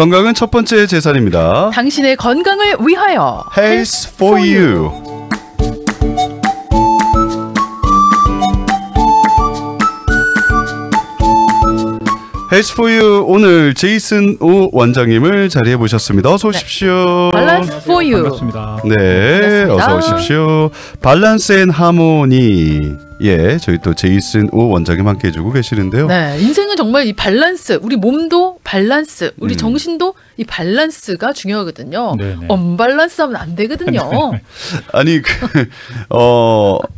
건강은 첫 번째 재산입니다. 당신의 건강을 위하여 Health for you. Health for you 오늘 제이슨 오 원장님을 자리해 모셨습니다. 어서 오십시오. Balance for you. 반갑습니다. 네, 반갑습니다. 어서 오십시오. 밸런스 앤 하모니. 예, 저희 또 제이슨 오 원장님 함께 해주고 계시는데요. 네, 인생은 정말 이 밸런스, 우리 몸도 밸런스, 우리 정신도 이 밸런스가 중요하거든요. 네네. 언밸런스하면 안 되거든요. 아니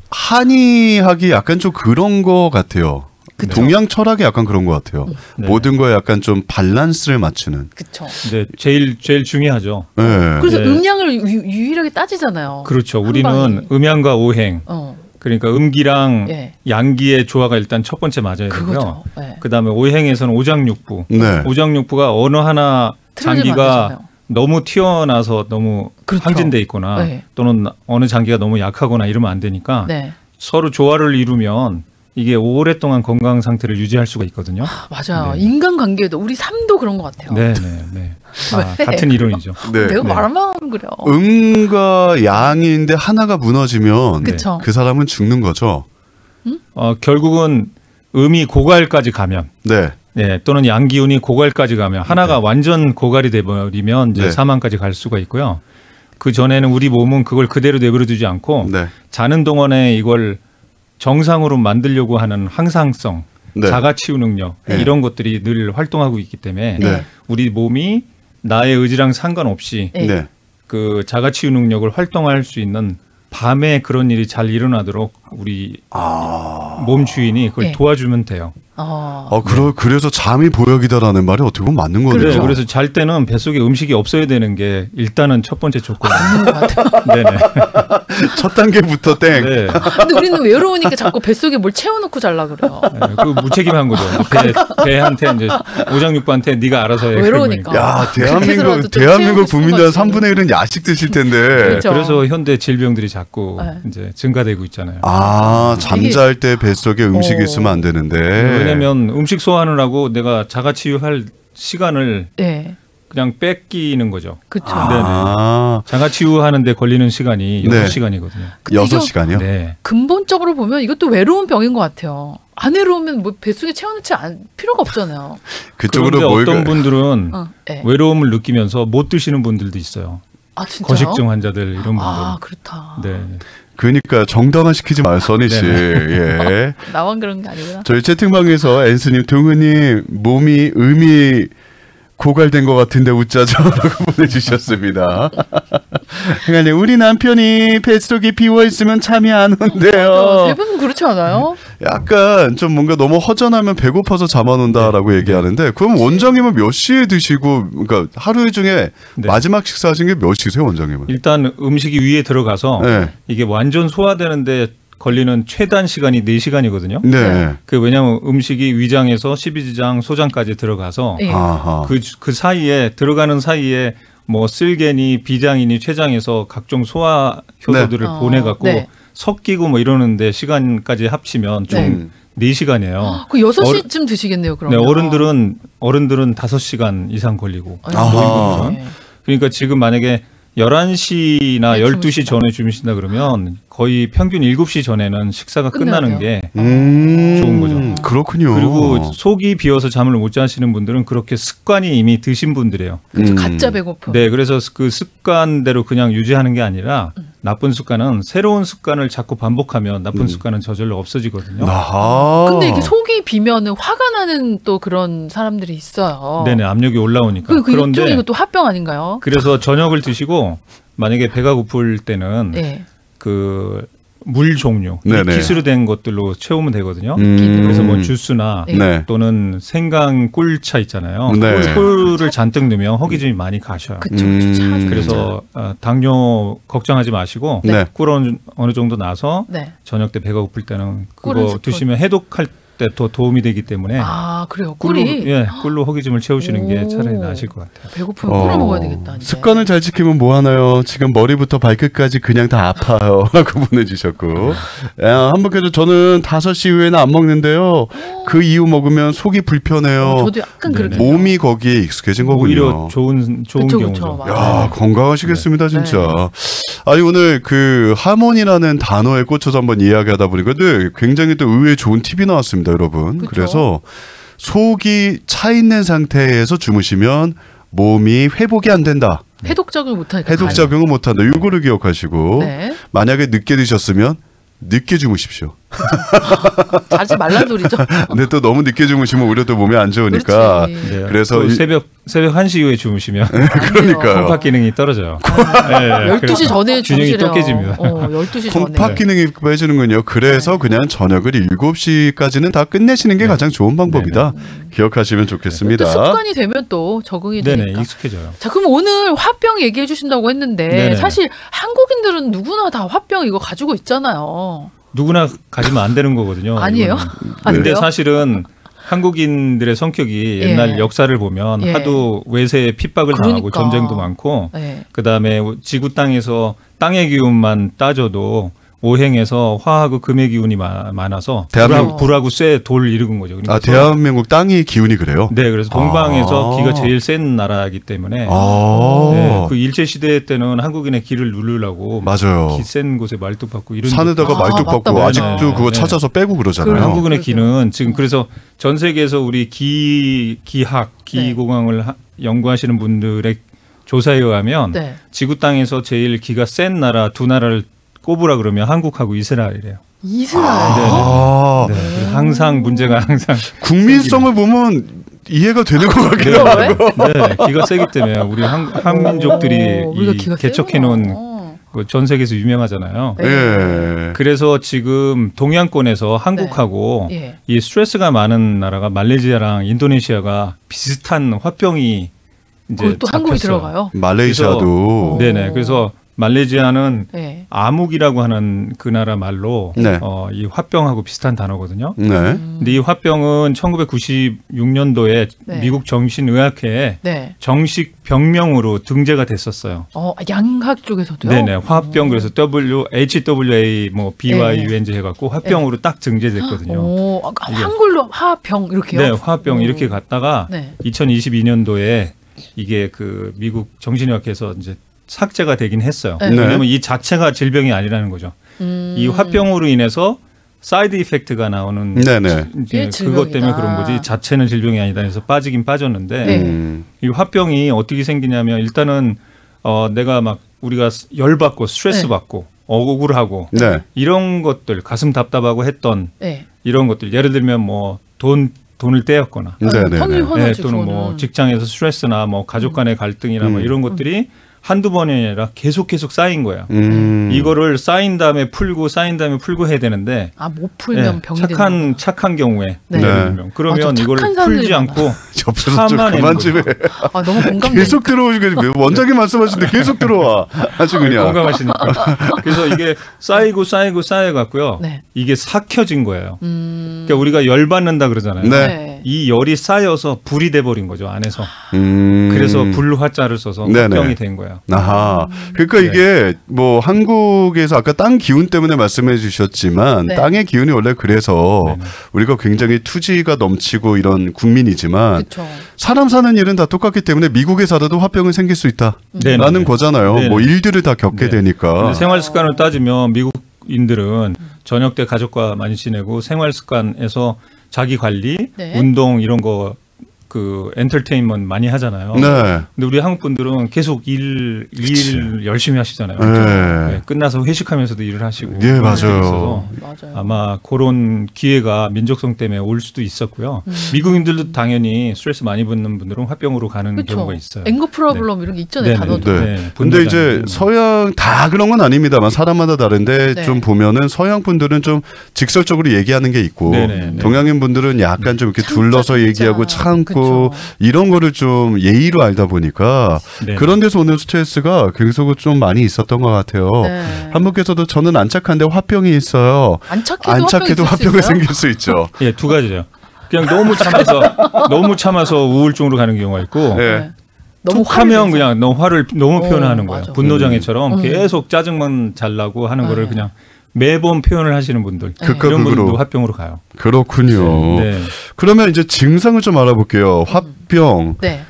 한의학이 약간 좀 그런 거 같아요. 그쵸? 동양 철학이 약간 그런 것 같아요. 네. 모든 거에 약간 좀 밸런스를 맞추는. 그렇죠. 네, 제일 중요하죠. 네. 그래서 네. 음양을 유일하게 따지잖아요. 그렇죠. 한 우리는 방에. 음양과 오행. 어, 그러니까 음기랑 예. 양기의 조화가 일단 첫 번째 맞아야 되고요. 그거죠. 네. 그다음에 오행에서는 오장육부. 네. 오장육부가 어느 하나 틀어지면 안 장기가 되잖아요. 너무 튀어나와서 너무 그렇죠. 항진돼 있거나 네. 또는 어느 장기가 너무 약하거나 이러면 안 되니까 네. 서로 조화를 이루면 이게 오랫동안 건강 상태를 유지할 수가 있거든요. 맞아요. 네. 인간관계도 우리 삶도 그런 것 같아요. 네, 네, 네. 아, 왜? 같은 이론이죠. 네. 내가 네. 말만 그래요. 음과 양인데 하나가 무너지면 그쵸. 그 사람은 죽는 거죠. 결국은 음이 고갈까지 가면, 네. 네, 또는 양기운이 고갈까지 가면 하나가 완전 고갈이 돼버리면 이제 네. 사망까지 갈 수가 있고요. 그 전에는 우리 몸은 그걸 그대로 내버려두지 않고 네. 자는 동안에 이걸 정상으로 만들려고 하는 항상성, 네. 자가치유 능력 네. 이런 것들이 늘 활동하고 있기 때문에 네. 우리 몸이 나의 의지랑 상관없이 네. 네. 그 자가치유 능력을 활동할 수 있는 밤에 그런 일이 잘 일어나도록 우리 몸 주인이 그걸 네. 도와주면 돼요. 그래서 잠이 보약이다라는 말이 어떻게 보면 맞는 거네요. 그래서 잘 때는 뱃속에 음식이 없어야 되는 게 일단은 첫 번째 조건이에요. 맞는 것 같아요. 네네. 첫 단계부터 땡. 네. 근데 우리는 외로우니까 자꾸 뱃속에 뭘 채워놓고 잘라 그래요. 네, 그 무책임한 거죠. 배한테 이제 오장육부한테 네가 알아서 해. 외로우니까. 야, 그래서라도 좀 대한민국 채우고 싶은 국민들 거지. 3분의 1은 야식 드실 텐데. 그렇죠. 그래서 현대 질병들이 자꾸 네. 이제 증가되고 있잖아요. 잠잘 때 뱃속에 음식이 있으면 안 되는데. 왜냐면 음식 소화하느라고 내가 자가치유할 시간을 네, 그냥 뺏기는 거죠. 그렇죠. 자가치유하는데 걸리는 시간이 네. 6시간이거든요. 6시간이요? 네. 근본적으로 보면 이것도 외로운 병인 것 같아요. 안 외로우면 뭐 뱃속에 채워놓지 필요가 없잖아요. 그쪽으로 그런데 몰고. 어떤 분들은 네. 외로움을 느끼면서 못 드시는 분들도 있어요. 아 진짜요? 거식증 환자들 이런 분들. 아 그렇다. 네. 그러니까 정당화 시키지 마요, 써니 씨. 예. 나만 그런 게 아니구나. 저희 채팅방에서 앤스님, 동은님 음이 고갈된 것 같은데 웃자죠라고 보내주셨습니다. 그러니까 우리 남편이 뱃속이 비워 있으면 잠이 안 온대요. 대부분 그렇지 않아요? 약간 좀 뭔가 너무 허전하면 배고파서 잠 안 온다라고 얘기하는데 그럼 원장님은 몇 시에 드시고 그러니까 하루 중에 네. 마지막 식사하신 게 몇 시세요, 원장님은? 일단 음식이 위에 들어가서 네. 이게 완전 소화되는데 걸리는 최단 시간이 4시간이거든요. 네. 그 왜냐하면 음식이 위장에서 십이지장, 소장까지 들어가서 예. 아하. 그 사이에 들어가는 사이에 뭐 쓸개니, 비장이니, 췌장에서 각종 소화 효소들을 네. 보내갖고 네. 섞이고 뭐 이러는데 시간까지 합치면 총 4시간이에요. 그 6시쯤 드시겠네요, 그럼. 네, 어른들은 5시간 이상 걸리고 아하. 네. 그러니까 지금 만약에 11시나 네, 12시 전에 주무신다 그러면 거의 평균 7시 전에는 식사가 끝나는 게 좋은 거죠. 그렇군요. 그리고 속이 비어서 잠을 못 자시는 분들은 그렇게 습관이 이미 드신 분들이에요. 그쵸, 가짜 배고픔. 네, 그래서 그 습관대로 그냥 유지하는 게 아니라 나쁜 습관은 새로운 습관을 자꾸 반복하면 나쁜 습관은 저절로 없어지거든요. 아하. 근데 이게 속이 비면은 화가 나는 또 그런 사람들이 있어요. 네네, 압력이 올라오니까. 그 그런데 일종의 이것도 화병 아닌가요? 그래서 저녁을 드시고 만약에 배가 고플 때는 네. 그 물 종류, 네네. 키스로 된 것들로 채우면 되거든요. 음. 그래서 뭐 주스나 네. 또는 생강 꿀차 있잖아요. 네. 꿀을 잔뜩 넣으면 허기짐이 많이 가셔요. 그쵸. 그래서 당뇨 걱정하지 마시고 네. 꿀 어느 정도 나서 네. 저녁 때 배가 고플 때는 꿀은 그거 스푼. 드시면 해독할 때 더 도움이 되기 때문에 아 그래요. 꿀로, 꿀이 예, 꿀로 허기짐을 채우시는 게 오. 차라리 나으실 것 같아요. 배고프면 꿀을 먹어야 되겠다. 이제. 습관을 잘 지키면 뭐 하나요? 지금 머리부터 발끝까지 그냥 다 아파요. 라고 보내주셨고. 한분께서 저는 5시 이후에는 안 먹는데요. 그 이후 먹으면 속이 불편해요. 저도 약간 네네. 그렇게 몸이 거기에 익숙해진 거군요. 오히려 좋은 그쵸, 경우죠. 맞아요. 야, 건강하시겠습니다, 진짜. 아니, 오늘 그 하모니라는 단어에 꽂혀서 한번 이야기하다 보니까 굉장히 또 의외의 좋은 팁이 나왔습니다, 여러분. 그쵸? 그래서 속이 차 있는 상태에서 주무시면 몸이 회복이 안 된다. 해독작용을 못하니까. 해독작용을 못 한다. 이거를 기억하시고 네. 만약에 늦게 드셨으면 늦게 주무십시오. 자지 말란 소리죠. 근데 또 너무 늦게 주무시면 오히려 또 몸에 안 좋으니까 그렇지. 네, 그래서 또 이- 새벽 1시 이후에 주무시면 그러니까요. 콩팥 기능이 떨어져요. 네, 12시 전에 균형이 주무시래요. 또 깨집니다. 12시 전에. 콩팥 기능이 빼지는군요. 그래서 그냥 저녁을 7시까지는 다 끝내시는 게 가장 좋은 방법이다. 기억하시면 좋겠습니다. 또 습관이 되면 또 적응이 네네, 되니까. 익숙해져요. 자, 그럼 오늘 화병 얘기해 주신다고 했는데 네네. 사실 한국인들은 누구나 다 화병 이거 가지고 있잖아요. 누구나 가지면 안 되는 거거든요. 아니에요? 이거는. 안 근데 돼요? 사실은 한국인들의 성격이 예. 옛날 역사를 보면 예. 하도 외세에 핍박을 당하고 그러니까. 전쟁도 많고 네. 그다음에 지구 땅에서 땅의 기운만 따져도 오행에서 화하고 금의 기운이 많아서 대한민국- 불하고 쇠, 돌 이루는 거죠. 그러니까 대한민국 땅이 기운이 그래요? 네, 그래서 동방에서 아. 기가 제일 센 나라이기 때문에 아, 네, 그 일제 시대 때는 한국인의 기를 누르려고 맞아요. 기 센 곳에 말뚝 받고 이런 산에다가 아, 말뚝 맞다, 받고 맞다. 아직도 그거 네. 찾아서 빼고 그러잖아요. 그래요. 한국인의 그러게요. 기는 지금 그래서 전 세계에서 우리 기학, 기고강을 연구하시는 분들의 조사에 의하면 네. 지구 땅에서 제일 기가 센 나라 두 나라를 꼽으라 그러면 한국하고 이스라엘이래요. 이스라엘. 아, 네. 그래서 항상 문제가 항상 국민성을 보면 이해가 되는 것 같기도 하고. 왜? 네, 기가 세기 때문에 우리 한민족들이 우리가 이 기가 개척해 놓은 세구나. 전 세계에서 유명하잖아요. 네. 예. 그래서 지금 동양권에서 한국하고 예. 이 스트레스가 많은 나라가 말레이시아랑 인도네시아가 비슷한 화병이 이제 거기 또 한국이 잡혔어요. 들어가요. 말레이시아도 네네. 그래서 말레이시아는 네. 암흑이라고 하는 그 나라 말로 네. 이 화병하고 비슷한 단어거든요. 네. 근데 이 화병은 1996년도에 네. 미국 정신의학회에 네. 정식 병명으로 등재가 됐었어요. 양학 쪽에서도요? 네네. 화병 그래서 HWA 뭐 BYUNG 해갖고 화병으로 딱 등재됐거든요. 이게- 한글로 화병 이렇게요? 네, 화병 이렇게 갔다가 네. 2022년도에 이게 그 미국 정신의학회에서 이제 삭제가 되긴 했어요. 네. 왜냐하면 이 자체가 질병이 아니라는 거죠. 이 화병으로 인해서 사이드 이펙트가 나오는 네네. 이제 이게 그것 때문에 질병이다. 그런 거지 자체는 질병이 아니다 해서 빠지긴 빠졌는데 네. 이 화병이 어떻게 생기냐면 일단은 내가 막 우리가 열받고 스트레스 네. 받고 억울하고 네. 이런 것들 가슴 답답하고 했던 네. 이런 것들 예를 들면 뭐 돈을 떼었거나 네네. 당연히 네. 화나지, 또는 뭐 그거는. 직장에서 스트레스나 뭐 가족 간의 갈등이나 뭐 이런 것들이 한두 번이 아니라 계속 쌓인 거예요. 이거를 쌓인 다음에 풀고 해야 되는데 못 풀면 예, 병이 되는 거구나. 착한 경우에 네. 예를 들면 그러면 맞아, 이걸 착한 사람들이 풀지 많아. 않고 옆에서 좀 참아내는 그만 좀 해. 너무 공감돼. 계속 들어오시고 원장님 말씀하시는데 계속 들어와. 아주 그냥. 건강하시니까. 그래서 이게 쌓이고 쌓여갖고요. 네. 이게 삭혀진 거예요. 그러니까 우리가 열 받는다 그러잖아요. 네. 네. 이 열이 쌓여서 불이 돼버린 거죠 안에서. 음. 그래서 불화자를 써서 네네. 화병이 된 거예요. 아하. 그러니까 네. 이게 뭐 한국에서 아까 땅 기운 때문에 말씀해 주셨지만 네. 땅의 기운이 원래 그래서 네네. 우리가 굉장히 투지가 넘치고 이런 국민이지만 그렇죠. 사람 사는 일은 다 똑같기 때문에 미국에 살아도 화병은 생길 수 있다라는 네네네. 거잖아요. 네네. 뭐 일들을 다 겪게 네. 되니까. 근데 생활 습관을 따지면 미국인들은 저녁 때 가족과 많이 지내고 생활 습관에서 자기 관리, 네. 운동 이런 거 그 엔터테인먼트 많이 하잖아요. 네. 근데 우리 한국 분들은 계속 일 열심히 하시잖아요. 네. 네, 끝나서 회식하면서도 일을 하시고. 예, 그런 맞아요. 게 있어서 맞아요. 아마 그런 기회가 민족성 때문에 올 수도 있었고요. 미국인들도 당연히 스트레스 많이 받는 분들은 화병으로 가는 그렇죠. 경우가 있어요. 앵거 프로블럼 이런 게 있잖아요. 네네. 단어도. 네. 네, 근데 이제 분노자는. 서양 다 그런 건 아닙니다만 사람마다 다른데 네. 좀 보면은 서양 분들은 좀 직설적으로 얘기하는 게 있고 네네. 동양인 분들은 약간 좀 이렇게 참자, 둘러서 참자. 얘기하고 참고 그쵸. 이런 거를 좀 예의로 알다 보니까 네. 그런 데서 오는 스트레스가 계속 좀 많이 있었던 것 같아요. 네. 한 분께서도 저는 안착한데 화병이 있어요. 안 착해도, 안 착해도 화병이 생길 수 있죠. 예, 두 가지죠. 그냥 너무 참아서 우울증으로 가는 경우가 있고 네. 너무 하면 그냥 너무 화를 너무 표현하는 거예요. 맞아. 분노장애처럼 계속 짜증만 잘 나고 하는 거를 그냥 매번 표현을 하시는 분들 극과 이런 극으로. 분들도 화병으로 가요. 그렇군요. 네. 그러면 이제 증상을 좀 알아볼게요. 화병 네.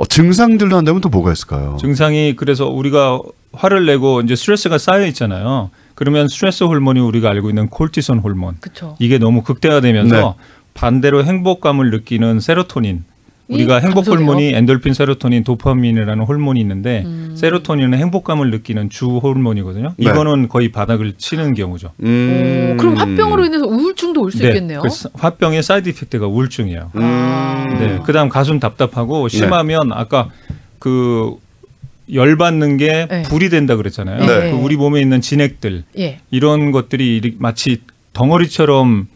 증상들로 한다면 또 뭐가 있을까요? 증상이 그래서 우리가 화를 내고 이제 스트레스가 쌓여 있잖아요. 그러면 스트레스 호르몬이 우리가 알고 있는 콜티솔 호르몬 그쵸. 이게 너무 극대화되면서 네. 반대로 행복감을 느끼는 세로토닌 우리가 행복 감소돼요? 호르몬이 엔돌핀, 세로토닌, 도파민이라는 호르몬이 있는데 세로토닌은 행복감을 느끼는 주 호르몬이거든요. 네. 이거는 거의 바닥을 치는 경우죠. 그럼 화병으로 인해서 우울증도 올 수 있겠네요. 그 화병의 사이드 이펙트가 우울증이에요. 아. 네. 그다음 가슴 답답하고 심하면 아까 그 열받는 게 네. 불이 된다 그랬잖아요. 네. 그 우리 몸에 있는 진액들 예. 이런 것들이 마치 덩어리처럼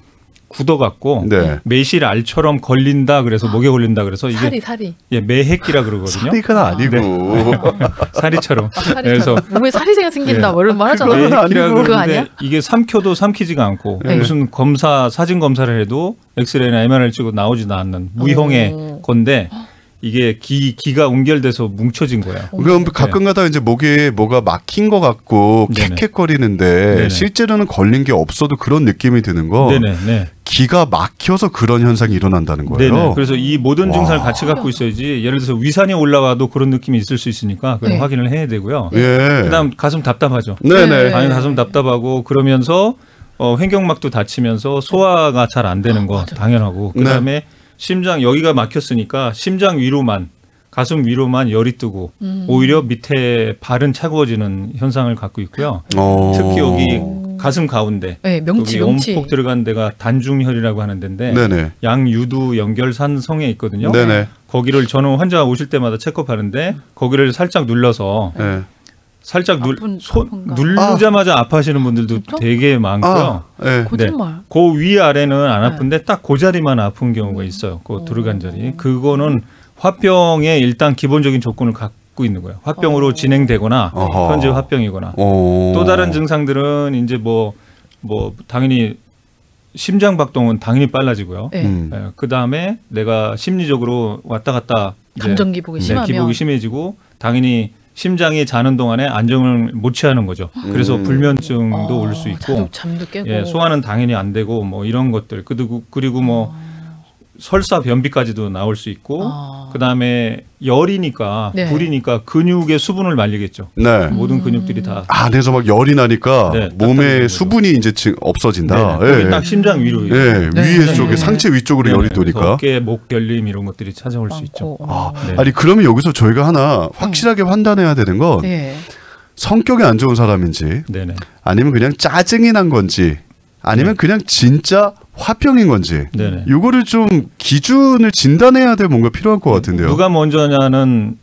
굳어갖고 네. 매실 알처럼 걸린다 그래서 목에 걸린다 그래서 이게 살이. 예, 매핵기라 그러거든요. 사리가 아니고 사리처럼. 그래서 몸에 살이 생긴다 뭐 이런 말 하잖아요. 그건 매핵기라 아니고. 그거 그러는데 아니야? 이게 삼켜도 삼키지가 않고 네. 무슨 사진 검사를 해도 엑스레이나 MRI를 찍고 나오지도 않는 무형의 건데 이게 기가 웅결돼서 뭉쳐진 거예요. 그럼 가끔가다 이제 목에 뭐가 막힌 것 같고 네네. 캑캑거리는데 네네. 실제로는 걸린 게 없어도 그런 느낌이 드는 거. 네네. 네. 기가 막혀서 그런 현상이 일어난다는 거예요. 네네. 그래서 이 모든 증상을 와. 같이 갖고 있어야지 예를 들어서 위산이 올라와도 그런 느낌이 있을 수 있으니까 그건 네. 확인을 해야 되고요. 예. 그다음 가슴 답답하죠. 네네. 당연히 가슴 답답하고 그러면서 횡격막도 다치면서 소화가 잘 안 되는 거 당연하고 그다음에 심장 여기가 막혔으니까 심장 위로만 가슴 위로만 열이 뜨고 오히려 밑에 발은 차가워지는 현상을 갖고 있고요. 특히 여기 가슴 가운데 네, 명치, 여기 명치. 온폭 들어간 데가 단중혈이라고 하는 데인데 네네. 양유두 연결산성에 있거든요. 네네. 거기를 저는 환자가 오실 때마다 체크하는데 거기를 살짝 눌러서 네. 살짝 아픈가? 누르자마자 아파하시는 분들도 진짜? 되게 많고요. 네. 거짓말. 그 위아래는 안 아픈데 딱 그 자리만 아픈 경우가 있어요. 그 들어간 자리. 그거는 화병의 일단 기본적인 조건을 갖고 있는 거예요. 화병으로 진행되거나 어허. 현재 화병이거나 오. 또 다른 증상들은 이제 뭐 당연히 심장 박동은 당연히 빨라지고요. 네. 그 다음에 내가 심리적으로 왔다 갔다 이제 감정 기복이 심하면 기복이 심해지고 당연히 심장이 자는 동안에 안정을 못 취하는 거죠. 그래서 불면증도 올 수 있고, 잠도 깨고. 예, 소화는 당연히 안 되고 뭐 이런 것들 그리고 뭐 설사 변비까지도 나올 수 있고, 그 다음에 열이니까 네. 불이니까 근육의 수분을 말리겠죠. 네. 모든 근육들이 다. 안에서 막 열이 나니까 네, 몸에 딱딱해지는 수분이 이제 없어진다. 네, 거기 딱 심장 위로. 예, 네. 위에 네. 쪽에 상체 위쪽으로 네, 열이 그래서 도니까. 어깨, 목 결림 이런 것들이 찾아올 수 있죠. 아, 네. 아니 그러면 여기서 저희가 하나 확실하게 판단해야 되는 건 네. 성격이 안 좋은 사람인지 네네. 아니면 그냥 짜증이 난 건지 아니면 그냥 진짜 화병인 건지 네네. 이거를 좀 기준을 진단해야 될 뭔가 필요할 것 같은데요. 누가 먼저냐는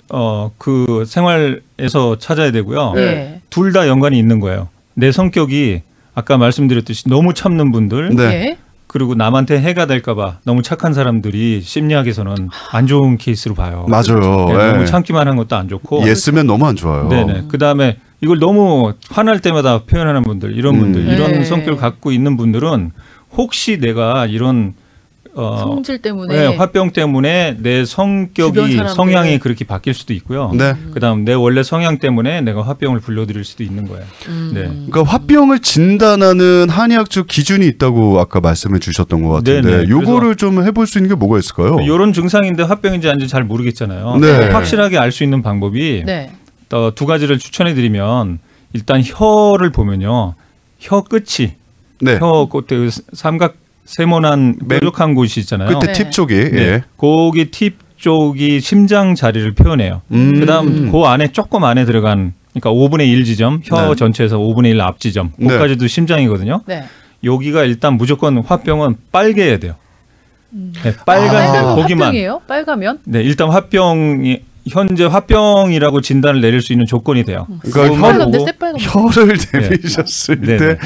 그 생활에서 찾아야 되고요. 네. 둘 다 연관이 있는 거예요. 내 성격이 아까 말씀드렸듯이 너무 참는 분들 네. 네. 그리고 남한테 해가 될까봐 너무 착한 사람들이 심리학에서는 안 좋은 케이스로 봐요. 맞아요. 네, 예. 너무 참기만 한 것도 안 좋고. 예스면 너무 안 좋아요. 네네. 그 다음에 이걸 너무 화날 때마다 표현하는 분들, 이런 분들, 네. 이런 성격을 갖고 있는 분들은 혹시 내가 이런 성질 때문에 네, 화병 때문에 내 주변 성격이 사람들. 성향이 그렇게 바뀔 수도 있고요. 네. 그다음 내 원래 성향 때문에 내가 화병을 불러들일 수도 있는 거예요. 네. 그러니까 화병을 진단하는 한의학적 기준이 있다고 아까 말씀해 주셨던 것 같은데 네네. 요거를 좀 해볼 수 있는 게 뭐가 있을까요? 이런 증상인데 화병인지 아닌지 잘 모르겠잖아요. 네. 확실하게 알 수 있는 방법이 네. 두 가지를 추천해드리면 일단 혀를 보면요, 혀 끝이 네. 혀 끝에 삼각 세모난 뾰족한 곳이 있잖아요. 끝에 네. 팁 쪽이 네. 예. 거기 팁 쪽이 심장 자리를 표현해요. 그다음 그 안에 조금 안에 들어간 그러니까 5분의 1 지점, 혀 네. 전체에서 5분의 1 앞 지점, 네. 거기까지도 심장이거든요. 네. 여기가 일단 무조건 화병은 빨개야 돼요. 네, 빨간데 거기만. 화병이에요? 빨가면? 네, 일단 화병이 현재 화병이라고 진단을 내릴 수 있는 조건이 돼요. 그러니까 그것만 빨간데 보고 새빨간. 혀를 대비셨을 네. 때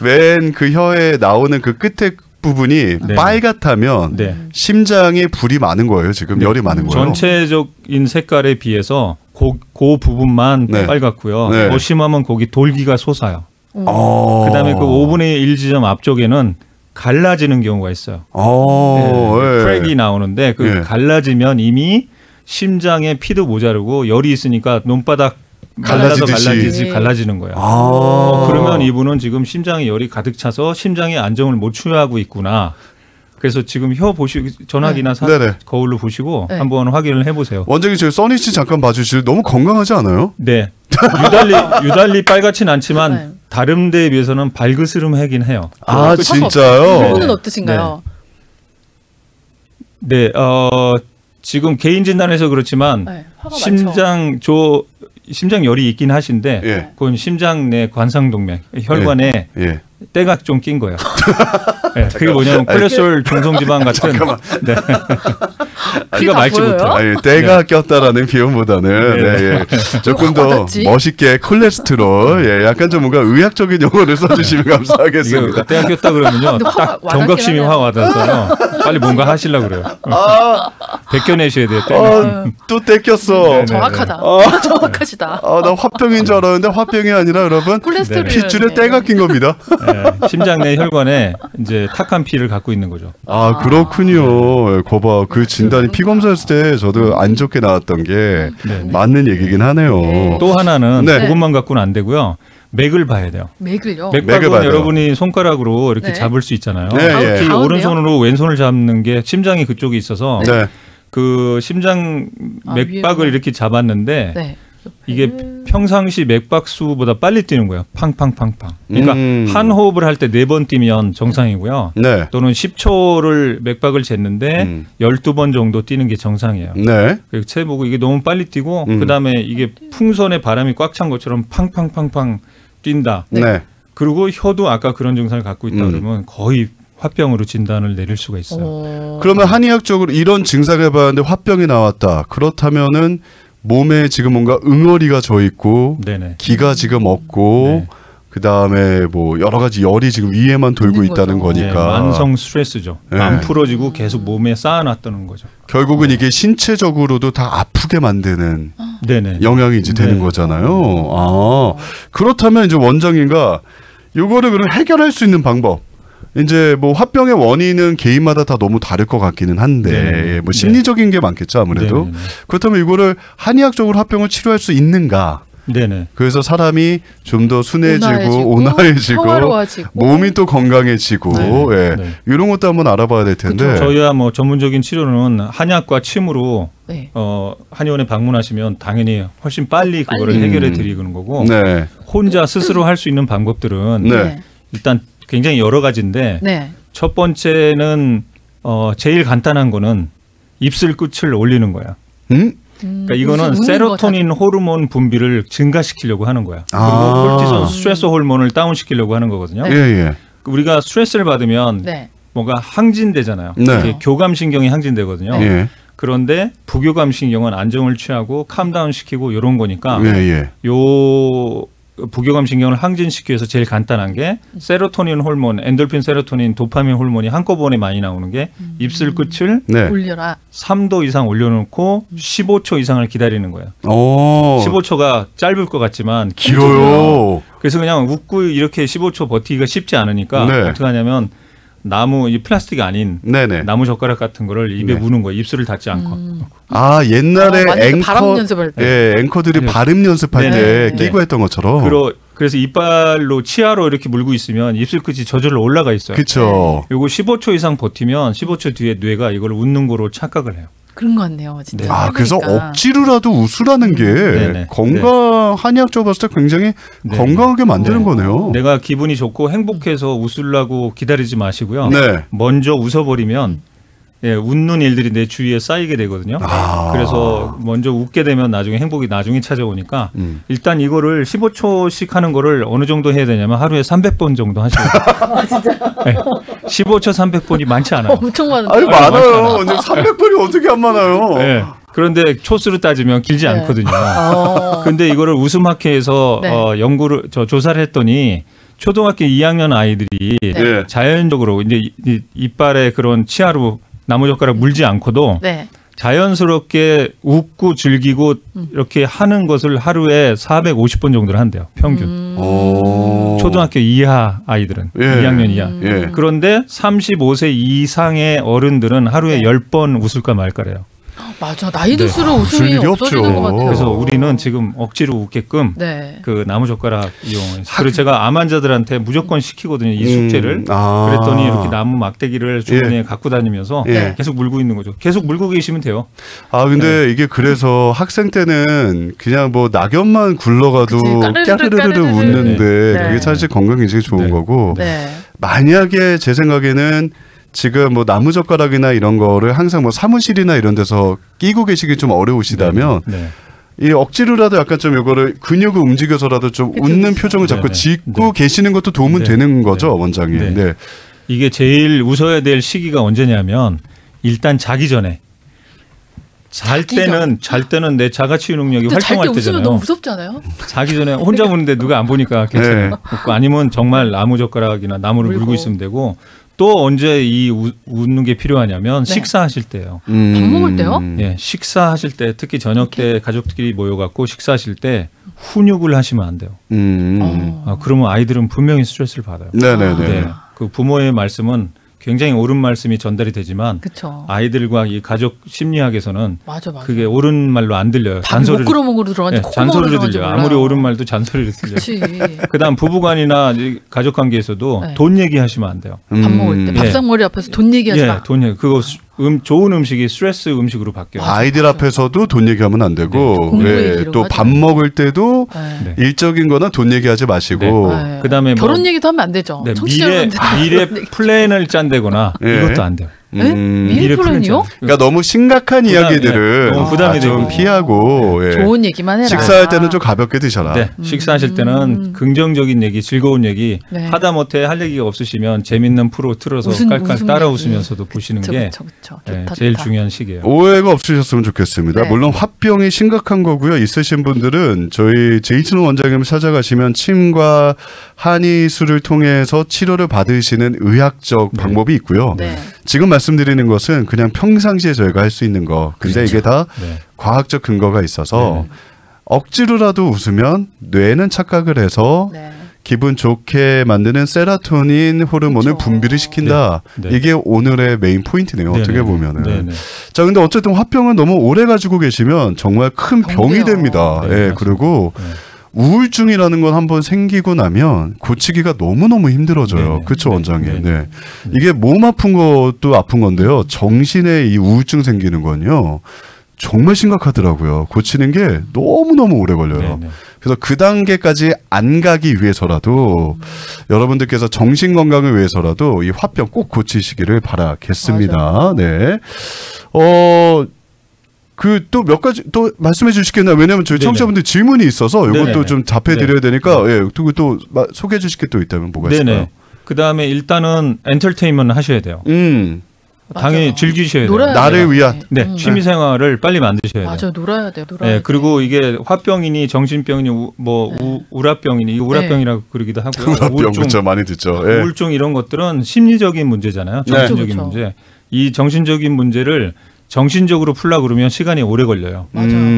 맨 그 혀에 나오는 그 끝에 부분이 네. 빨갛다면 네. 심장에 불이 많은 거예요. 지금 열이 많은 거예요. 전체적인 색깔에 비해서 그 부분만 네. 빨갛고요. 네. 더 심하면 거기 돌기가 솟아요. 그다음에 그 5분의 1 지점 앞쪽에는 갈라지는 경우가 있어요. 크랙이 나오는데 그 갈라지면 이미 심장에 피도 모자르고 열이 있으니까 논바닥 갈라지는 거예요. 그러면 이분은 지금 심장에 열이 가득 차서 심장의 안정을 못 취하고 있구나. 그래서 지금 혀 보시고 전화기나 거울로 보시고 한번 확인을 해보세요. 원장님 저희 써니 씨 잠깐 봐주실. 너무 건강하지 않아요? 네. 유달리 빨갛진 않지만 다른 데에 비해서는 발그스름하긴 해요. 진짜요? 그분은 어떠신가요? 네. 지금 개인 진단에서 그렇지만 심장열이 있긴 하신데 그건 심장 내 관상동맥 혈관에 때가 좀 낀 거예요. 그게 뭐냐면 콜레스테롤 중성지방 같은 피가 맑지 못해요. 때가 꼈다라는 표현보다는 조금 더 멋있게 콜레스테롤 약간 좀 뭔가 의학적인 용어를 써주시면 감사하겠습니다. 때가 꼈다 그러면요 딱 경각심이 확 와닿아서요 빨리 뭔가 하시려고 그래요. 벗겨내셔야 돼요. 또 때 꼈어. 정확하다. 정확하시다. 나 화병인 줄 알았는데 화병이 아니라 여러분 핏줄에 때가 낀 겁니다. 심장 내 혈관에 이제 탁한 피를 갖고 있는 거죠. 그렇군요. 거봐 그 진단이 피 검사했을 때 저도 안 좋게 나왔던 게 맞는 얘기긴 하네요. 또 하나는 그것만 갖고는 안 되고요. 맥을 봐야 돼요. 맥을요? 맥박은 여러분이 손가락으로 이렇게 잡을 수 있잖아요. 특히 오른손으로 왼손을 잡는 게 심장이 그쪽에 있어서 그 심장 맥박을 이렇게 잡았는데 이게 평상시 맥박수보다 빨리 뛰는 거예요. 팡팡팡팡. 그러니까 한 호흡을 할 때 4번 뛰면 정상이고요. 또는 10초를 맥박을 쟀는데 12번 정도 뛰는 게 정상이에요. 그리고 체보고 이게 너무 빨리 뛰고 그다음에 이게 풍선에 바람이 꽉 찬 것처럼 팡팡팡팡 뛴다. 그리고 혀도 아까 그런 증상을 갖고 있다 그러면 거의 화병으로 진단을 내릴 수가 있어요. 그러면 한의학적으로 이런 증상을 해봤는데 화병이 나왔다. 그렇다면은 몸에 지금 뭔가 응어리가 져 있고 기가 지금 없고 그다음에 뭐 여러 가지 열이 지금 위에만 돌고 있다는 거니까 만성 스트레스죠. 안 풀어지고 계속 몸에 쌓아놨다는 거죠. 결국은 이게 신체적으로도 다 아프게 만드는 영향이 이제 되는 거잖아요. 그렇다면 이제 원장님과 이거를 그럼 해결할 수 있는 방법. 이제 뭐 화병의 원인은 개인마다 다 너무 다를 것 같기는 한데 뭐 심리적인 게 많겠죠 아무래도. 그렇다면 이거를 한의학적으로 화병을 치료할 수 있는가? 그래서 사람이 좀 더 순해지고 온화해지고 몸이 또 건강해지고 이런 것도 한번 알아봐야 될 텐데. 저희야 뭐 전문적인 치료는 한의학과 침으로 한의원에 방문하시면 당연히 훨씬 빨리 그거를 해결해 드리는 거고 혼자 스스로 할 수 있는 방법들은 일단 굉장히 여러 가지인데 첫 번째는 제일 간단한 거는 입술 끝을 올리는 거야. 그러니까 이거는 세로토닌 호르몬 분비를 증가시키려고 하는 거야. 그리고 콜티솔 스트레스 호르몬을 다운시키려고 하는 거거든요. 우리가 스트레스를 받으면 뭔가 항진되잖아요. 교감신경이 항진되거든요. 그런데 부교감신경은 안정을 취하고 캄다운시키고 이런 거니까 요 부교감 신경을 항진시키기 위해서 제일 간단한 게 세로토닌 호르몬, 엔돌핀, 세로토닌, 도파민 호르몬이 한꺼번에 많이 나오는 게 입술 끝을 올려라. 3도 이상 올려놓고 15초 이상을 기다리는 거예요. 15초가 짧을 것 같지만 길어요. 그래서 그냥 웃고 이렇게 15초 버티기가 쉽지 않으니까 어떻게 하냐면 나무 이 플라스틱 아닌 나무 젓가락 같은 거를 입에 무는 거예요. 입술을 닫지 않고. 옛날에 발음 연습할 때. 앵커들이 발음 연습할 때 끼고 했던 것처럼. 그래서 이빨로 치아로 이렇게 물고 있으면 입술 끝이 저절로 올라가 있어요. 그렇죠. 요거 15초 이상 버티면 15초 뒤에 뇌가 이걸 웃는 거로 착각을 해요. 그런 것 같네요, 진짜. 그래서 억지로라도 웃으라는 게 한의학적으로 봤을 때 굉장히 건강하게 만드는 거네요. 내가 기분이 좋고 행복해서 웃으려고 기다리지 마시고요. 먼저 웃어버리면 웃는 일들이 내 주위에 쌓이게 되거든요. 그래서 먼저 웃게 되면 나중에 행복이 나중에 찾아오니까 일단 이거를 15초씩 하는 거를 어느 정도 해야 되냐면 하루에 300번 정도 하셔야 돼요. 진짜? 15초 300번이 많지 않아요. 엄청 많은데. 많아요. 근데 300번이 어떻게 안 많아요? 그런데 초수로 따지면 길지 않거든요. 근데 이거를 웃음학회에서 조사를 했더니 초등학교 2학년 아이들이 자연적으로 이제 이빨에 그런 치아로 나무젓가락 물지 않고도 자연스럽게 웃고 즐기고 이렇게 하는 것을 하루에 450번 정도를 한대요. 평균. 초등학교 이하 아이들은. 예. 2학년 이하. 예. 그런데 35세 이상의 어른들은 하루에 10번 웃을까 말까래요. 맞아. 나이 들수록 웃음이 없어지는 것 같아요. 그래서 우리는 지금 억지로 웃게끔 그 나무젓가락 이용해서. 그리고 제가 암 환자들한테 무조건 시키거든요. 이 숙제를. 그랬더니 이렇게 나무 막대기를 주머니에 갖고 다니면서 계속 물고 있는 거죠. 계속 물고 계시면 돼요. 근데 이게 그래서 학생 때는 그냥 뭐 낙엽만 굴러가도 까르르르 웃는데 그게 사실 건강 굉장히 좋은 거고 만약에 제 생각에는 지금 뭐 나무젓가락이나 이런 거를 항상 뭐 사무실이나 이런 데서 끼고 계시기 좀 어려우시다면 이 억지로라도 약간 좀 이거를 근육을 움직여서라도 좀 웃는 표정을 자꾸 짓고 계시는 것도 도움은 되는 거죠, 원장님. 네. 이게 제일 웃어야 될 시기가 언제냐면 일단 자기 전에. 잘 때는 내 자가치유 능력이 활성화할 때잖아요. 웃으면 너무 무섭잖아요. 자기 전에 혼자 우는데 누가 안 보니까 괜찮아요. 아니면 정말 나무젓가락이나 나무를 물고 있으면 되고. 또 언제 이 웃는 게 필요하냐면 식사하실 때요. 밥 먹을 때요? 예, 식사하실 때 특히 저녁 때 가족들이 모여갖고 식사하실 때 훈육을 하시면 안 돼요. 그러면 아이들은 분명히 스트레스를 받아요. 네네네. 그 부모의 말씀은 굉장히 옳은 말씀이 전달이 되지만 아이들과 이 가족 심리학에서는 그게 옳은 말로 안 들려요. 잔소리를 목구멍으로 들어가는지 잔소리를 들려요. 아무리 옳은 말도 잔소리를 들려요. 그다음 부부간이나 가족 관계에서도 돈 얘기하시면 안 돼요. 밥 먹을 때 밥상머리 앞에서 돈 얘기하지 마. 돈 얘기. 그거 좋은 음식이 스트레스 음식으로 바뀌어요. 아이들 앞에서도 돈 얘기하면 안 되고 또 밥 먹을 때도 일적인 거나 돈 얘기하지 마시고 그다음에 결혼 얘기도 하면 안 되죠. 미래 플랜을 짠대거나 이것도 안 돼요. 미래 플랜이요? 그러니까 너무 심각한 이야기들은 너무 부담이 좀 피하고 좋은 얘기만 해라. 식사할 때는 좀 가볍게 드셔라. 식사하실 때는 긍정적인 얘기, 즐거운 얘기 하다못해 할 얘기가 없으시면 재밌는 프로 틀어서 깔깔 따라 웃으면서도 보시는 게 제일 중요한 시기예요. 오해가 없으셨으면 좋겠습니다. 물론 화병이 심각한 거고요. 있으신 분들은 저희 제이슨 원장님을 찾아가시면 침과 한의술을 통해서 치료를 받으시는 의학적 방법이 있고요. 지금 말씀드리는 것은 그냥 평상시에 저희가 할 수 있는 거. 근데 이게 다 과학적 근거가 있어서 억지로라도 웃으면 뇌는 착각을 해서 기분 좋게 만드는 세로토닌 호르몬을 분비를 시킨다. 이게 오늘의 메인 포인트네요. 어떻게 보면은. 자, 근데 어쨌든 화병을 너무 오래 가지고 계시면 정말 큰 병이 됩니다. 그리고 우울증이라는 건 한번 생기고 나면 고치기가 너무너무 힘들어져요. 그렇죠, 원장님. 이게 몸 아픈 것도 아픈 건데요. 정신에 이 우울증 생기는 건요. 정말 심각하더라고요. 고치는 게 너무너무 오래 걸려요. 그래서 그 단계까지 안 가기 위해서라도 여러분들께서 정신 건강을 위해서라도 이 화병 꼭 고치시기를 바라겠습니다. 그 또 몇 가지 또 말씀해 주시겠나요? 왜냐하면 저희 청취자분들 질문이 있어서 이것도 좀 답해 드려야 되니까 또 소개해 주실 게 또 있다면 뭐가 있을까요? 그 다음에 일단은 엔터테인먼트 하셔야 돼요. 당연히 즐기셔야 돼요. 나를 위한 취미 생활을 빨리 만드셔야 돼요. 맞아요, 놀아야 돼요. 그리고 이게 화병이니 정신병이니 우라병이니 우라병이라고 그러기도 하고요. 우울증 그렇죠, 많이 듣죠. 우울증 이런 것들은 심리적인 문제잖아요. 정신적인 문제. 이 정신적인 문제를 정신적으로 풀려고 그러면 시간이 오래 걸려요.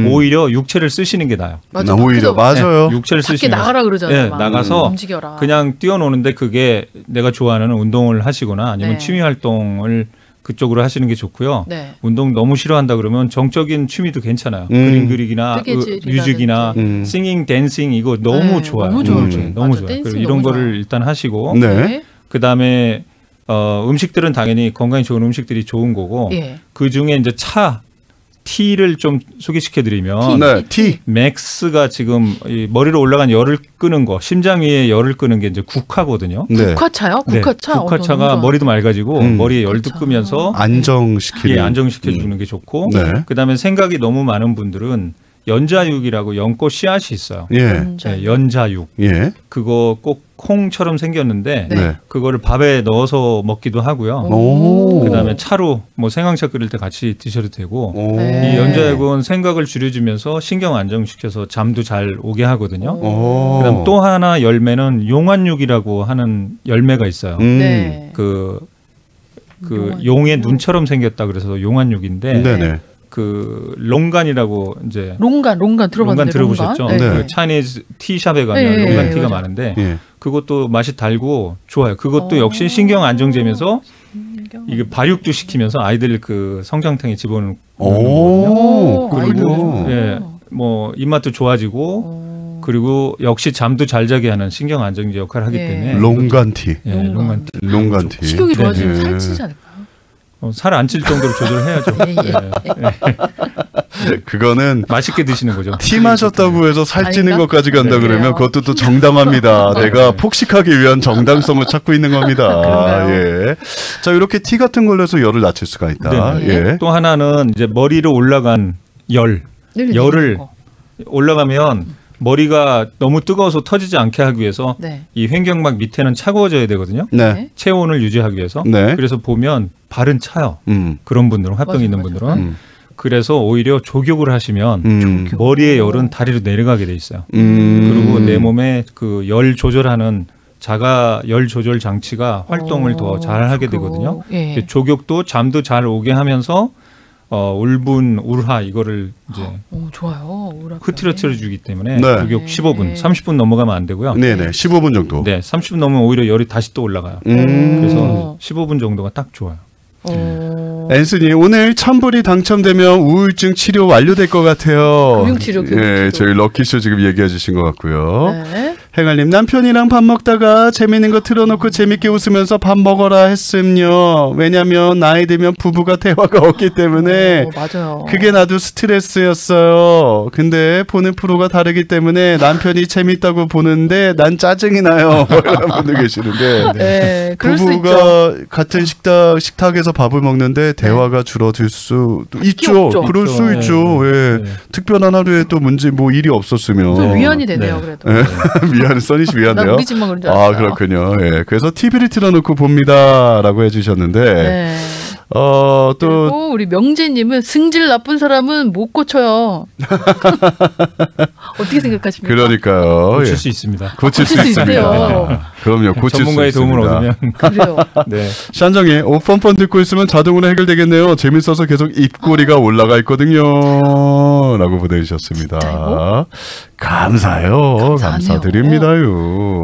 오히려 육체를 쓰시는 게 나아요. 오히려 맞아요. 육체를 쓰시면 밖에 나가라 그러잖아요. 나가서 움직여라. 그냥 뛰어노는데 그게 내가 좋아하는 운동을 하시거나 아니면 취미 활동을 그쪽으로 하시는 게 좋고요. 운동 너무 싫어한다 그러면 정적인 취미도 괜찮아요. 그림 그리기나 뮤직이나 싱잉, 댄싱 이거 너무 좋아요. 너무 좋아요. 너무 좋아요. 그리고 이런 거를 일단 하시고 그다음에 음식들은 당연히 건강에 좋은 음식들이 좋은 거고 그 중에 이제 티를 좀 소개시켜드리면 티. 맥스가 지금 이 머리로 올라간 열을 끄는 거, 심장 위에 열을 끄는 게 이제 국화거든요. 국화차요? 국화차? 국화차가 머리도 맑아지고 머리에 열도 끄면서 안정시켜주는 게 좋고 그다음에 생각이 너무 많은 분들은 연자육이라고 연꽃 씨앗이 있어요. 연자육. 그거 꼭 콩처럼 생겼는데 그거를 밥에 넣어서 먹기도 하고요. 그다음에 차로 생강차 끓일 때 같이 드셔도 되고 이 연자육은 생각을 줄여주면서 신경 안정시켜서 잠도 잘 오게 하거든요. 그다음 또 하나 열매는 용안육이라고 하는 열매가 있어요. 그 용의 눈처럼 생겼다 그래서 용안육인데 그 롱간이라고 이제 롱간 들어봤는데 롱간 들어보셨죠? 네. 그 차이니즈 티샵에 가면 네, 롱간 네, 티가 맞아요. 많은데 예. 그것도 맛이 달고 좋아요. 그것도 역시 신경 안정제면서 이게 발육도 시키면서 아이들 그 성장탕에 집어넣는 오, 그리고 예, 뭐 입맛도 좋아지고 그리고 역시 잠도 잘 자게 하는 신경 안정제 역할을 하기 때문에 롱간티. 예, 롱간티. 롱간티. 식욕이 좋아지면 네. 살찌지 않을까요? 살 안 찔 정도로 조절해야죠. 그거는 맛있게 드시는 거죠. 티 마셨다고 해서 살찌는 아닌가? 것까지 간다 네. 그러면 그것도 또 정당합니다. 내가 폭식하기 위한 정당성을 찾고 있는 겁니다. 그런가요? 예. 자, 이렇게 티 같은 걸로 해서 열을 낮출 수가 있다. 네. 예. 또 하나는 이제 머리로 올라간 열을 올라가면 머리가 너무 뜨거워서 터지지 않게 하기 위해서 네. 이 횡격막 밑에는 차가워져야 되거든요. 네. 체온을 유지하기 위해서. 네. 그래서 보면 발은 차요. 그런 분들은 화병 맞아, 있는 맞아. 분들은. 그래서 오히려 조격을 하시면 머리의 열은 다리로 내려가게 돼 있어요. 그리고 내 몸에 그 열 조절하는 자가 열 조절 장치가 활동을 더 잘 하게 되거든요. 예. 조격도 잠도 잘 오게 하면서 울분, 울하 이거를 이제 좋아요. 흐트러뜨려 주기 때문에 네. 조격 15분, 30분 넘어가면 안 되고요. 네네. 15분 정도. 네, 30분 넘으면 오히려 열이 다시 또 올라가요. 그래서 15분 정도가 딱 좋아요. 앤슨이 오늘 천불이 당첨되면 우울증 치료 완료될 것 같아요. 금융치료. 예, 저희 럭키쇼 지금 얘기해 주신 것 같고요. 네. 행알님, 남편이랑 밥 먹다가 재밌는 거 틀어놓고 재밌게 웃으면서 밥 먹어라 했음요. 왜냐면 나이 들면 부부가 대화가 없기 때문에 맞아요. 그게 나도 스트레스였어요. 근데 보는 프로가 다르기 때문에 남편이 재밌다고 보는데 난 짜증이 나요. 이런 분들 계시는데 네, 그럴 수 있죠. 부부가 같은 식탁에서 밥을 먹는데 대화가 줄어들 수 있죠. 없죠. 그럴 수 네, 있죠. 네, 예. 네. 특별한 하루에 또 문제 뭐 일이 없었으면 좀 위안이 되네요. 네. 그래도. 미안해, 써니 씨 미안해요. 난 우리 집만 그런 줄 아, 알았어요. 그렇군요. 예. 그래서 TV를 틀어놓고 봅니다라고 해주셨는데, 네. 또 그리고 우리 명재님은 승질 나쁜 사람은 못 고쳐요. 어떻게 생각하십니까? 그러니까요. 고칠 예. 수 있습니다. 고칠 수 고칠 수 있습니다. 있대요. 그럼요, 고칠 전문가의 수 도움을 있습니다. 얻으면 그래요. 네. 샨정이 뻔뻔 듣고 있으면 자동으로 해결되겠네요. 재밌어서 계속 입꼬리가 올라가 있거든요. 라고 보내주셨습니다. 진짜요? 감사해요. 감사하네요. 감사드립니다요.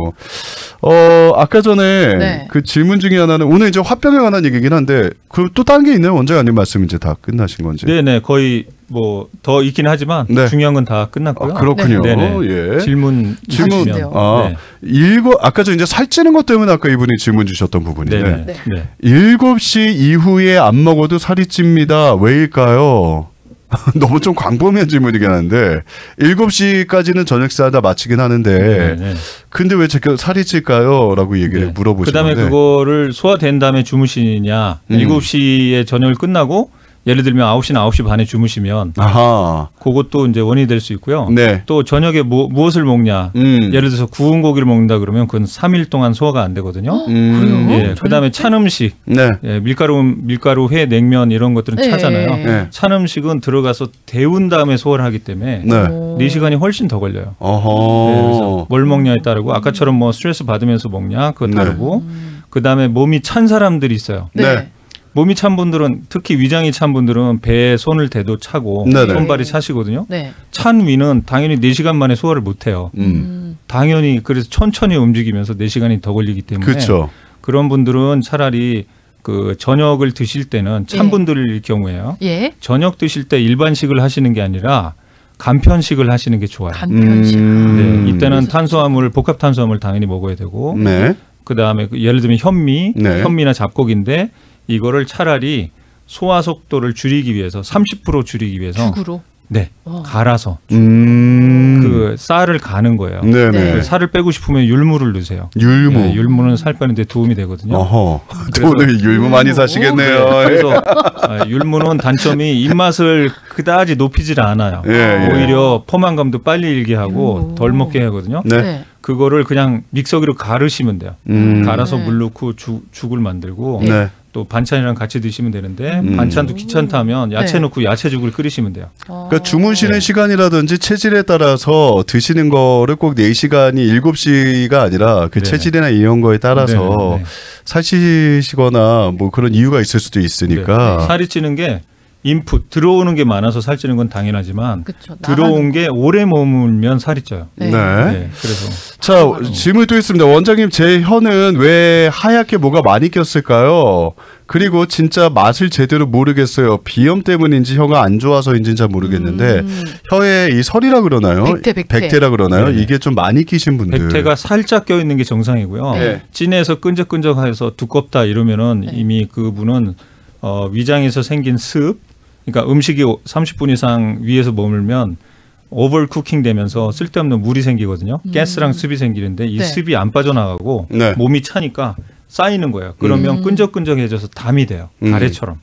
아까 전에 네. 그 질문 중에 하나는 오늘 이제 화병에 관한 얘기긴 한데 그 또 다른 게 있나요? 원장님 말씀 이제 다 끝나신 건지. 네네 거의 뭐 더 있긴 하지만 네. 중요한 건 다 끝났고요. 그렇군요. 네네. 예. 질문 질문. 주시면. 아, 네. 아까 저 이제 살찌는 것 때문에 아까 이분이 질문 주셨던 부분인데 네네. 네. 네. 7시 이후에 안 먹어도 살이 찝니다. 왜일까요? 너무 좀 광범위한 질문이긴 한데 7시까지는 저녁 식사 다 마치긴 하는데 네네. 근데 왜 제가 살이 찔까요? 라고 얘기를 네. 물어보시는데 그다음에 그거를 소화된 다음에 주무시냐 7시에 저녁을 끝나고 예를 들면 9시나 9시 반에 주무시면 아하. 그것도 이제 원인이 될 수 있고요. 네. 또 저녁에 무엇을 먹냐. 예를 들어서 구운 고기를 먹는다 그러면 그건 3일 동안 소화가 안 되거든요. 그래요? 예, 그다음에 찬 음식, 네. 예, 밀가루, 회, 냉면 이런 것들은 네. 차잖아요. 네. 찬 음식은 들어가서 데운 다음에 소화를 하기 때문에 네. 4시간이 훨씬 더 걸려요. 어허. 네, 그래서 뭘 먹냐에 따르고 아까처럼 뭐 스트레스 받으면서 먹냐 그거 네. 다르고 그다음에 몸이 찬 사람들이 있어요. 네. 몸이 찬 분들은 특히 위장이 찬 분들은 배에 손을 대도 차고 네네. 손발이 차시거든요. 네. 찬 위는 당연히 4시간 만에 소화를 못 해요. 당연히 그래서 천천히 움직이면서 4시간이 더 걸리기 때문에 그렇죠. 그런 분들은 차라리 그 저녁을 드실 때는 찬 예. 분들일 경우에요. 예. 저녁 드실 때 일반식을 하시는 게 아니라 간편식을 하시는 게 좋아요. 간편식. 네, 이때는 탄수화물, 복합 탄수화물 당연히 먹어야 되고 네. 그다음에 예를 들면 현미, 네. 현미나 잡곡인데 이거를 차라리 소화 속도를 줄이기 위해서 30% 줄이기 위해서 죽으로. 네, 갈아서 음. 그 쌀을 가는 거예요. 네네. 네. 살을 빼고 싶으면 율무를 넣으세요. 율무. 네, 율무는 살 빼는데 도움이 되거든요. 어허. 그래서- 오늘 율무 많이 사시겠네요. 그래서 율무는 단점이 입맛을 그다지 높이질 않아요. 예, 예. 오히려 포만감도 빨리 일게 하고 덜 먹게 하거든요. 네. 네. 그거를 그냥 믹서기로 갈으시면 돼요. 갈아서 네. 물 넣고 죽을 만들고 네. 또 반찬이랑 같이 드시면 되는데 음. 반찬도 귀찮다면 야채 네. 넣고 야채죽을 끓이시면 돼요. 그러니까 주무시는 네. 시간이라든지 체질에 따라서 드시는 거를 꼭 4시간이 7시가 아니라 그 네네. 체질이나 이런 거에 따라서 네네네. 살찌시거나 뭐 그런 이유가 있을 수도 네. 있으니까. 살이 찌는 게 인풋 들어오는 게 많아서 살찌는 건 당연하지만 그쵸, 들어온 게 오래 머물면 살이 쪄요. 네. 그래서 자, 질문이 또 있습니다. 원장님, 제 혀는 왜 하얗게 뭐가 많이 꼈을까요? 그리고 진짜 맛을 제대로 모르겠어요. 비염 때문인지 혀가 안 좋아서인지는 잘 모르겠는데 혀에 이 설이라 그러나요? 백태라 그러나요? 네. 이게 좀 많이 끼신 분들. 백태가 살짝 껴 있는 게 정상이고요. 네. 찐해서 끈적끈적해서 두껍다 이러면은 이미 그분은 위장에서 생긴 습, 그러니까 음식이 30분 이상 위에서 머물면 오버쿠킹 되면서 쓸데없는 물이 생기거든요. 가스랑 습이 생기는데 이 습이 안 빠져나가고 몸이 차니까 쌓이는 거예요. 그러면 끈적끈적해져서 담이 돼요. 가래처럼.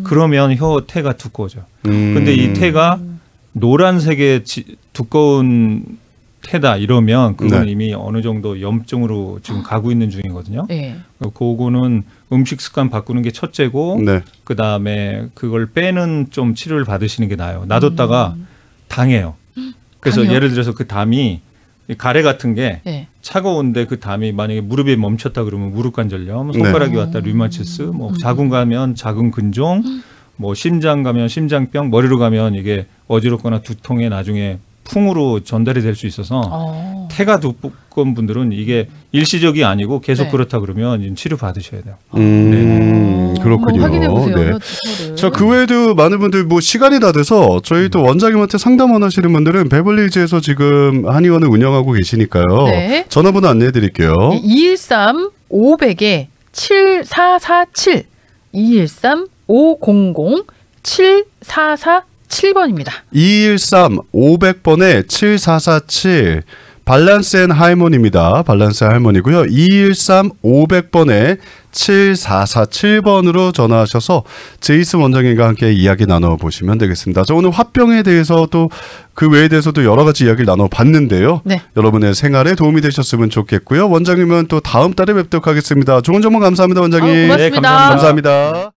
그러면 혀 태가 두꺼워져요. 근데 이 태가 노란색의 두꺼운 태다 이러면 그건 이미 어느 정도 염증으로 지금 가고 있는 중이거든요. 그거는 음식 습관 바꾸는 게 첫째고 그 다음에 그걸 빼는 좀 치료를 받으시는 게 나아요. 놔뒀다가 당해요. 그래서 당해요? 예를 들어서 그 담이 가래 같은 게 차가운데 그 담이 만약에 무릎에 멈췄다 그러면 무릎관절염, 손가락이 왔다 류마티스, 뭐 자궁 가면 자궁 근종, 뭐 심장 가면 심장병, 머리로 가면 이게 어지럽거나 두통에 나중에 풍으로 전달이 될 수 있어서 태가 두꺼운 분들은 이게 일시적이 아니고 계속 그렇다 그러면 치료 받으셔야 돼요. 그렇군요. 확인해 보세요. 자, 그 외에도 많은 분들 뭐 시간이 다 돼서 저희 또 원장님한테 상담 원하시는 분들은 베벌리힐즈에서 지금 한의원을 운영하고 계시니까요. 전화번호 안내해 드릴게요. 213-500-7447 213-500-7447번입니다. 213-500번에-7447 밸런스 앤 하모니입니다. 밸런스 앤 하모니고요. 213-500번에-7447번으로 전화하셔서 제이슨 원장님과 함께 이야기 나눠보시면 되겠습니다. 저 오늘 화병에 대해서도 그 외에 대해서도 여러 가지 이야기를 나눠봤는데요. 여러분의 생활에 도움이 되셨으면 좋겠고요. 원장님은 또 다음 달에 뵙도록 하겠습니다. 좋은 정보 감사합니다, 원장님. 고맙습니다. 감사합니다.